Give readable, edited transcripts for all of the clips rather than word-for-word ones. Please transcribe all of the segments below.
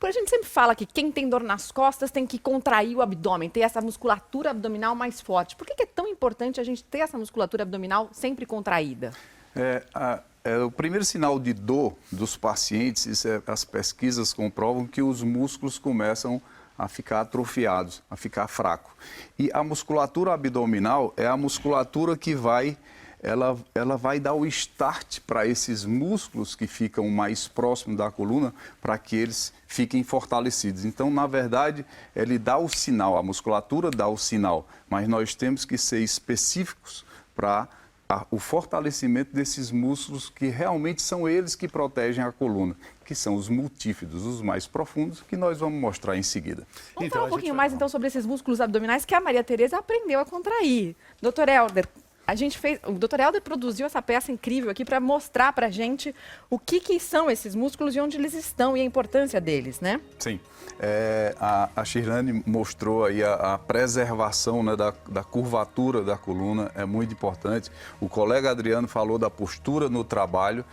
A gente sempre fala que quem tem dor nas costas tem que contrair o abdômen, ter essa musculatura abdominal mais forte. Por que é tão importante a gente ter essa musculatura abdominal sempre contraída? O primeiro sinal de dor dos pacientes, as pesquisas comprovam que os músculos começam a ficar atrofiados, a ficar fracos. E a musculatura abdominal é a musculatura que ela vai dar o start para esses músculos que ficam mais próximos da coluna, para que eles fiquem fortalecidos. Então, na verdade, ele dá o sinal, a musculatura dá o sinal, mas nós temos que ser específicos para o fortalecimento desses músculos que realmente são eles que protegem a coluna, que são os multífidos, os mais profundos, que nós vamos mostrar em seguida. Vamos falar um pouquinho mais então sobre esses músculos abdominais que a Maria Tereza aprendeu a contrair. Doutor Helder, o Dr. Helder produziu essa peça incrível aqui para mostrar para a gente o que são esses músculos e onde eles estão e a importância deles, né? Sim. A Shirlane mostrou aí a preservação, né, da curvatura da coluna, é muito importante. O colega Adriano falou da postura no trabalho,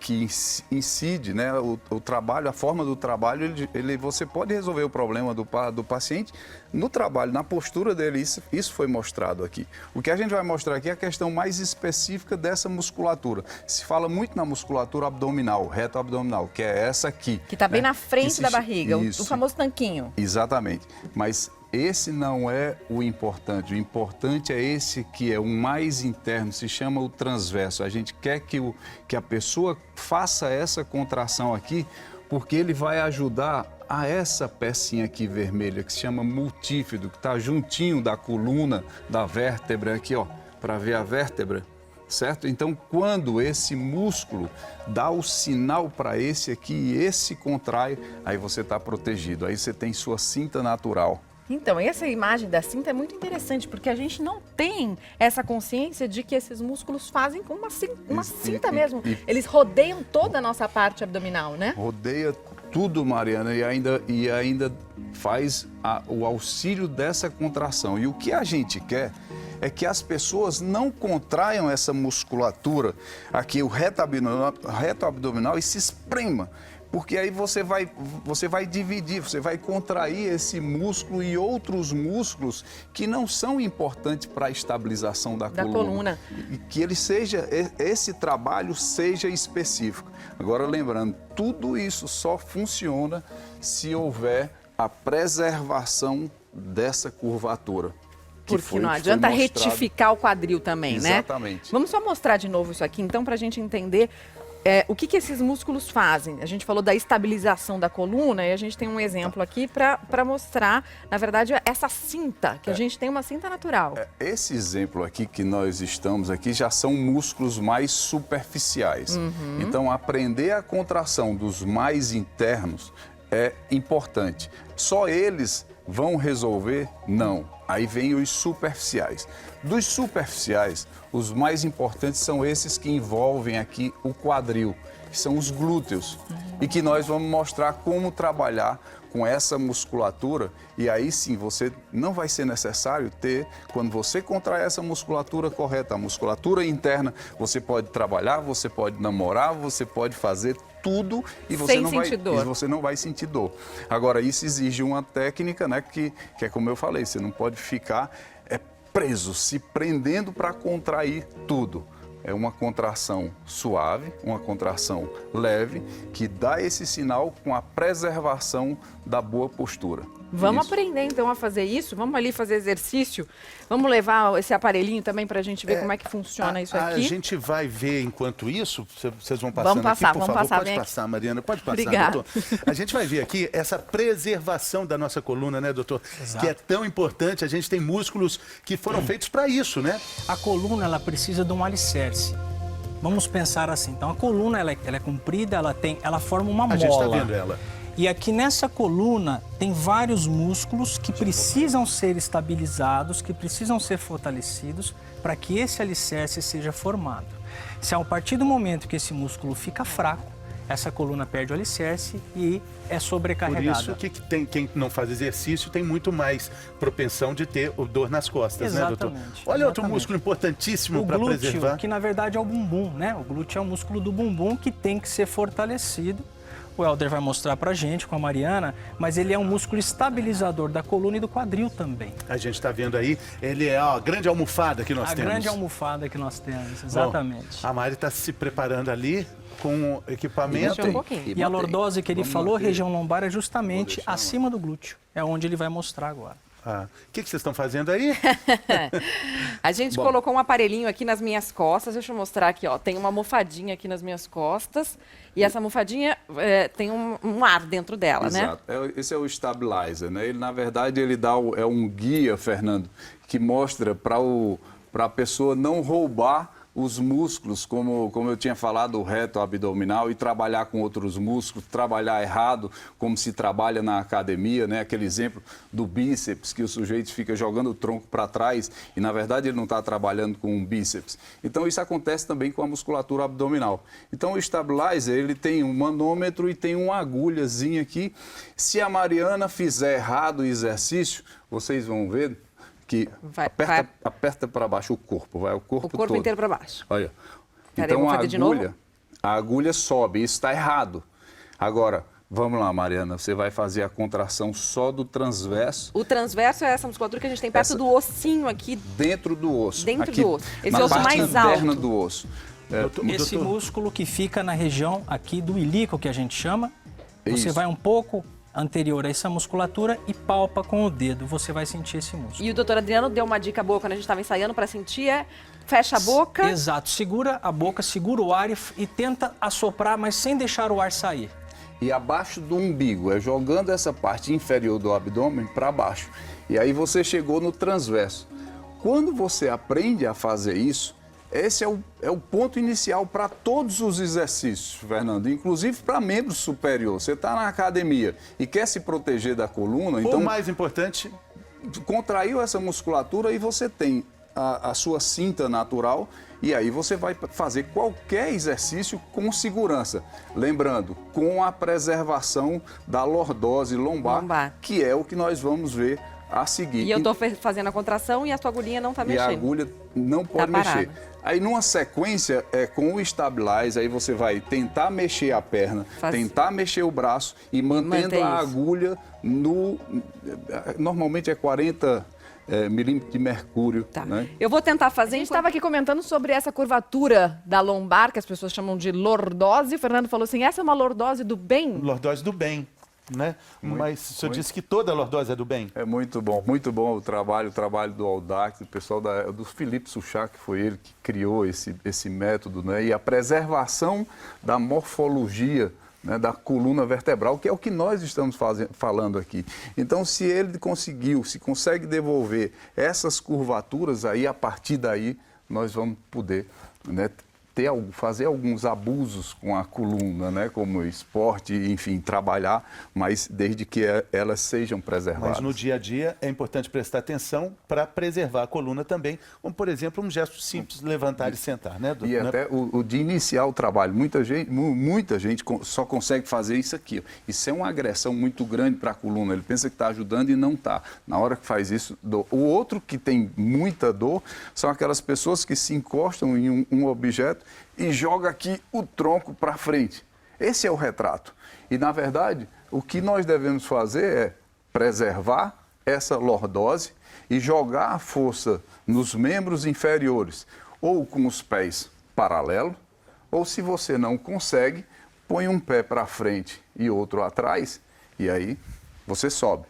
que incide, né, o trabalho, a forma do trabalho, você pode resolver o problema do paciente no trabalho, na postura dele, isso foi mostrado aqui. O que a gente vai mostrar aqui é a questão mais específica dessa musculatura. Se fala muito na musculatura abdominal, reto abdominal, que é essa aqui. Que está bem na frente da barriga, o famoso tanquinho. Exatamente. Mas esse não é o importante. O importante é esse que é o mais interno, se chama o transverso. A gente quer que a pessoa faça essa contração aqui, porque ele vai ajudar a essa pecinha aqui vermelha, que se chama multífido, que está juntinho da coluna, da vértebra aqui, ó, para ver a vértebra, certo? Então, quando esse músculo dá o sinal para esse aqui e esse contrai, aí você está protegido, aí você tem sua cinta natural. Então, essa imagem da cinta é muito interessante, porque a gente não tem essa consciência de que esses músculos fazem como uma cinta mesmo. Eles rodeiam toda a nossa parte abdominal, né? Rodeia tudo, Mariana, e ainda faz o auxílio dessa contração. E o que a gente quer é que as pessoas não contraiam essa musculatura aqui, o reto abdominal, e se esprema. Porque aí você vai dividir, você vai contrair esse músculo e outros músculos que não são importantes para a estabilização da coluna. E que esse trabalho seja específico. Agora, lembrando, tudo isso só funciona se houver a preservação dessa curvatura. Porque não adianta retificar o quadril também, né? Exatamente. Vamos só mostrar de novo isso aqui, então, para a gente entender o que esses músculos fazem. A gente falou da estabilização da coluna e a gente tem um exemplo aqui para mostrar, na verdade, essa cinta, que a gente tem uma cinta natural. Esse exemplo aqui que nós estamos aqui já são músculos mais superficiais. Então, aprender a contração dos mais internos é importante. Só eles vão resolver? Não. Aí vem os superficiais. Dos superficiais, os mais importantes são esses que envolvem aqui o quadril, que são os glúteos. E que nós vamos mostrar como trabalhar com essa musculatura. E aí sim, você não vai ser necessário ter, quando você contrai essa musculatura correta, a musculatura interna, você pode trabalhar, você pode namorar, você pode fazer tudo e você não vai sentir dor. Agora, isso exige uma técnica, né, que é como eu falei, você não pode ficar preso, se prendendo para contrair tudo. É uma contração suave, uma contração leve, que dá esse sinal com a preservação da boa postura. Vamos aprender, então, a fazer isso? Vamos ali fazer exercício? Vamos levar esse aparelhinho também para a gente ver como é que funciona isso aqui? A gente vai ver, enquanto isso, vocês vão passando aqui, por favor. Passar, pode passar, Mariana, pode passar, Obrigada. doutor. A gente vai ver aqui essa preservação da nossa coluna, né, doutor? Exato. Que é tão importante, a gente tem músculos que foram feitos para isso, né? A coluna, ela precisa de um alicerce. Vamos pensar assim, então a coluna ela é comprida, ela forma uma mola. A gente está vendo ela. E aqui nessa coluna tem vários músculos que precisam ser estabilizados, que precisam ser fortalecidos para que esse alicerce seja formado. Se a partir do momento que esse músculo fica fraco, essa coluna perde o alicerce e é sobrecarregada. Por isso que quem não faz exercício tem muito mais propensão de ter dor nas costas, né, doutor? Olha outro músculo importantíssimo para preservar. Que na verdade é o bumbum, né? O glúteo é o músculo do bumbum que tem que ser fortalecido o Helder vai mostrar pra gente, com a Mariana, mas ele é um músculo estabilizador da coluna e do quadril também. A gente está vendo aí, ele é a grande almofada que nós temos. A grande almofada que nós temos, exatamente. Bom, a Mari está se preparando ali com equipamento. E a lordose que ele falou, região lombar, é justamente acima do glúteo. É onde ele vai mostrar agora. O que vocês estão fazendo aí? A gente colocou um aparelhinho aqui nas minhas costas. Deixa eu mostrar aqui, ó. Tem uma almofadinha aqui nas minhas costas. E essa almofadinha tem um ar dentro dela, Exato. né? Esse é o stabilizer, né? Ele, na verdade, ele dá é um guia, Fernando, que mostra para a pessoa não roubar os músculos, como eu tinha falado, o reto abdominal, e trabalhar com outros músculos, trabalhar errado, como se trabalha na academia, né? Aquele exemplo do bíceps, que o sujeito fica jogando o tronco para trás e, na verdade, ele não está trabalhando com um bíceps. Então, isso acontece também com a musculatura abdominal. Então, o stabilizer, ele tem um manômetro e tem uma agulhazinha aqui. Se a Mariana fizer errado o exercício, vocês vão ver que aperta para baixo o corpo, vai o corpo todo. Inteiro para baixo. Olha. Peraí, então a agulha sobe, isso está errado. Agora, vamos lá, Mariana, você vai fazer a contração só do transverso. O transverso é essa musculatura que a gente tem perto do ossinho aqui. Dentro do osso. Dentro aqui, do osso. Esse na osso parte mais interna alto. do osso. Esse músculo que fica na região aqui do ilíaco, que a gente chama, você vai um pouco anterior a essa musculatura e palpa com o dedo, você vai sentir esse músculo. E o doutor Adriano deu uma dica boa quando a gente estava ensaiando para sentir, fecha a boca. Exato, segura a boca, segura o ar e tenta assoprar, mas sem deixar o ar sair. E abaixo do umbigo, jogando essa parte inferior do abdômen para baixo. E aí você chegou no transverso. Quando você aprende a fazer isso, esse é o ponto inicial para todos os exercícios, Fernando, inclusive para membro superior. Você está na academia e quer se proteger da coluna, então... O mais importante... Contraiu essa musculatura e você tem a sua cinta natural e aí você vai fazer qualquer exercício com segurança. Lembrando, com a preservação da lordose lombar, que é o que nós vamos ver a seguir. E eu estou fazendo a contração e a sua agulhinha não está mexendo. E a agulha não pode mexer. Aí, numa sequência, com o stabilizer, aí você vai tentar mexer a perna, tentar mexer o braço e mantendo a agulha no... Normalmente é 40 milímetros de mercúrio. Tá. Né? Eu vou tentar fazer. A gente estava aqui comentando sobre essa curvatura da lombar, que as pessoas chamam de lordose. O Fernando falou assim, essa é uma lordose do bem? Lordose do bem. Né? Mas o senhor disse que toda lordose é do bem. É muito bom o trabalho do Audax, o pessoal do Felipe Suchak, que foi ele que criou esse método, né? E a preservação da morfologia, né, da coluna vertebral, que é o que nós estamos falando aqui. Então, se ele consegue devolver essas curvaturas, aí a partir daí nós vamos poder, né, fazer alguns abusos com a coluna, né, como esporte, enfim, trabalhar, mas desde que elas sejam preservadas. Mas no dia a dia é importante prestar atenção para preservar a coluna também, como, por exemplo, um gesto simples, levantar e sentar, né, doutor? E até o de iniciar o trabalho. Muita gente só consegue fazer isso aqui. Isso é uma agressão muito grande para a coluna. Ele pensa que está ajudando e não está. Na hora que faz isso, dor. O outro que tem muita dor são aquelas pessoas que se encostam em um objeto e joga aqui o tronco para frente. Esse é o retrato. E, na verdade, o que nós devemos fazer é preservar essa lordose e jogar a força nos membros inferiores, ou com os pés paralelos, ou se você não consegue, põe um pé para frente e outro atrás, e aí você sobe.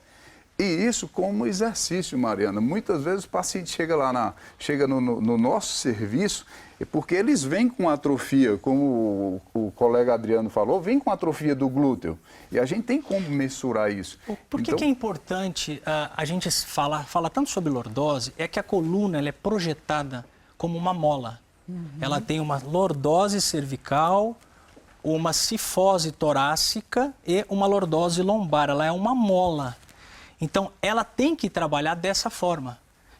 E isso como exercício, Mariana. Muitas vezes o paciente chega no nosso serviço, porque eles vêm com atrofia, como o colega Adriano falou, vem com atrofia do glúteo. E a gente tem como mensurar isso. Por que é importante a gente fala tanto sobre lordose? É que a coluna ela é projetada como uma mola. Ela tem uma lordose cervical, uma cifose torácica e uma lordose lombar. Ela é uma mola. Então, ela tem que trabalhar dessa forma.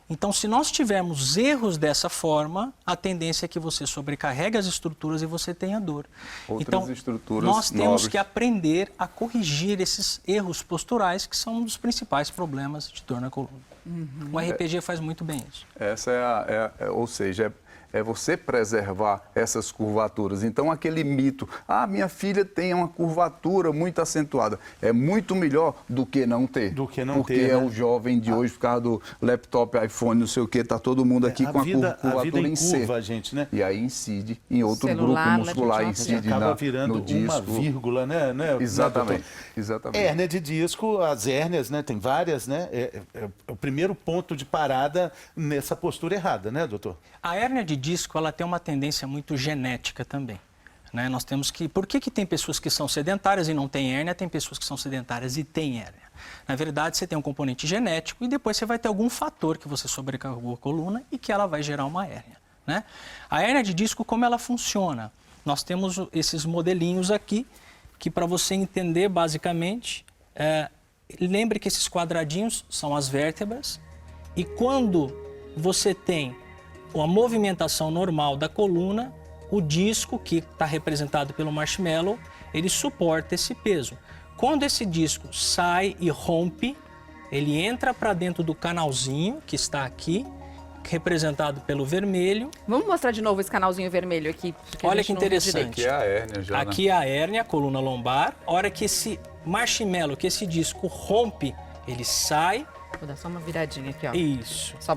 Então, se nós tivermos erros dessa forma, a tendência é que você sobrecarregue as estruturas e você tenha dor. Então, nós temos que aprender a corrigir esses erros posturais, que são um dos principais problemas de dor na coluna. O RPG faz muito bem isso. Essa ou seja, é você preservar essas curvaturas. Então, aquele mito, minha filha tem uma curvatura muito acentuada, é muito melhor do que não ter. Do que não porque ter, é né? o jovem de hoje, por causa do laptop, iPhone, não sei o que, tá todo mundo aqui com a curvatura a vida em em C. curva, gente, né? E aí incide em outro Celular, grupo muscular, laptop, incide Acaba no virando disco. uma vírgula, né? Exatamente, doutor? exatamente. Hérnia de disco, as hérnias, né? Tem várias, né? É o primeiro ponto de parada nessa postura errada, né, doutor? A hérnia de disco, ela tem uma tendência muito genética também. Né? Nós temos que... Por que tem pessoas que são sedentárias e não têm hérnia, tem pessoas que são sedentárias e têm hérnia? Na verdade, você tem um componente genético e depois você vai ter algum fator que você sobrecarregou a coluna e que ela vai gerar uma hérnia. Né? A hérnia de disco, como ela funciona? Nós temos esses modelinhos aqui, que para você entender basicamente, lembre que esses quadradinhos são as vértebras e quando você tem a movimentação normal da coluna, o disco, que está representado pelo marshmallow, ele suporta esse peso. Quando esse disco sai e rompe, ele entra para dentro do canalzinho que está aqui, representado pelo vermelho. Vamos mostrar de novo esse canalzinho vermelho aqui. Olha que interessante. Aqui é a hérnia já, Aqui é a hérnia, a coluna lombar. A hora que esse marshmallow, que esse disco rompe, ele sai. Vou dar só uma viradinha aqui, ó. Isso. Só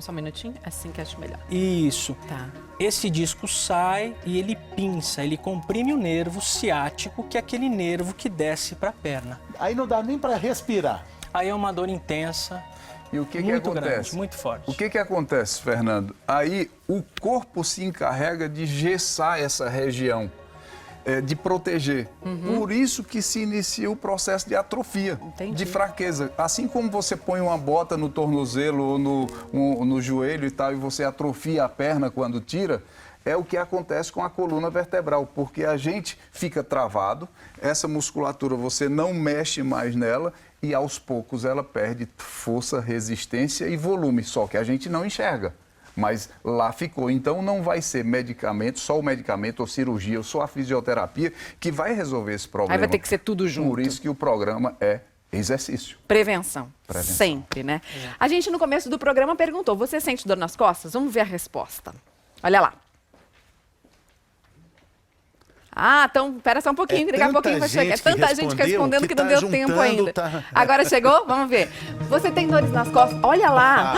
um minutinho, assim que acho melhor. Isso. Tá. Esse disco sai e ele pinça, ele comprime o nervo ciático, que é aquele nervo que desce para a perna. Aí não dá nem para respirar. Aí é uma dor intensa, E o que muito acontece? grande, muito forte. O que acontece, Fernando? Aí o corpo se encarrega de gessar essa região, de proteger. Por isso que se inicia o processo de atrofia, Entendi. de fraqueza. Assim como você põe uma bota no tornozelo ou no joelho e tal, e você atrofia a perna quando tira, é o que acontece com a coluna vertebral, porque a gente fica travado, essa musculatura você não mexe mais nela e aos poucos ela perde força, resistência e volume, só que a gente não enxerga. Mas lá ficou. Então não vai ser medicamento, só o medicamento ou cirurgia, ou só a fisioterapia que vai resolver esse problema. Aí vai ter que ser tudo junto. Por isso que o programa é exercício. Prevenção. Prevenção. Sempre, né? A gente, no começo do programa, perguntou, você sente dor nas costas? Vamos ver a resposta. Olha lá. Então, espera só um pouquinho, daqui a pouquinho vai chegar. É tanta gente respondendo que não deu tempo ainda. Agora chegou? Vamos ver. Você tem dores nas costas? Olha lá,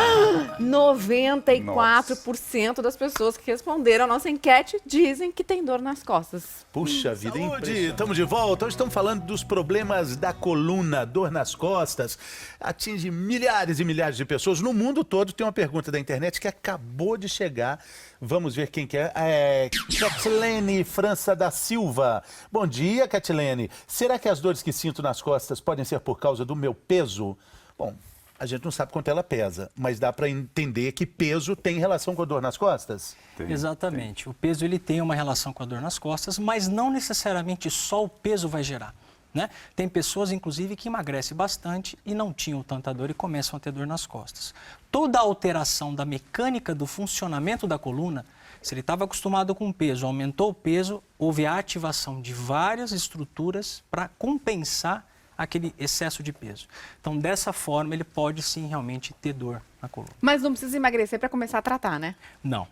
94% das pessoas que responderam a nossa enquete dizem que tem dor nas costas. Puxa vida, impressionante. Estamos de volta. Hoje estamos falando dos problemas da coluna, dor nas costas. Atinge milhares e milhares de pessoas. No mundo todo tem uma pergunta da internet que acabou de chegar. Vamos ver quem que é. Catilene França da Silva. Bom dia, Catilene. Será que as dores que sinto nas costas podem ser por causa do meu peso? Bom, a gente não sabe quanto ela pesa, mas dá para entender que peso tem relação com a dor nas costas? Exatamente. O peso ele tem uma relação com a dor nas costas, mas não necessariamente só o peso vai gerar. Né? Tem pessoas, inclusive, que emagrecem bastante e não tinham tanta dor e começam a ter dor nas costas. Toda alteração da mecânica do funcionamento da coluna, se ele estava acostumado com peso, aumentou o peso, houve a ativação de várias estruturas para compensar aquele excesso de peso. Então, dessa forma, ele pode sim realmente ter dor na coluna. Mas não precisa emagrecer para começar a tratar, né? Não.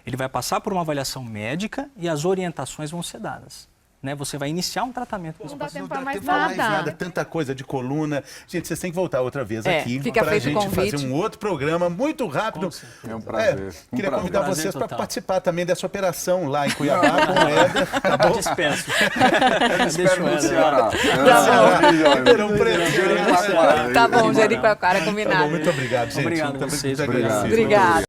Ele vai passar por uma avaliação médica e as orientações vão ser dadas. Né? Você vai iniciar um tratamento com Não esse dá paciente. tempo para mais tempo pra mais nada. tanta coisa de coluna. Gente, vocês têm que voltar outra vez aqui fica para a feito o gente convite. fazer um outro programa muito rápido. É um prazer. Queria convidar Prazer vocês para total. participar também dessa operação lá em Cuiabá com o Éder, tá bom? Dispenso. Espero no Ceará. Era um prazer. Tá bom, Jericoacoara, combinado. Tá bom, muito obrigado, gente. Obrigado a Muito vocês. agradecido. Obrigada.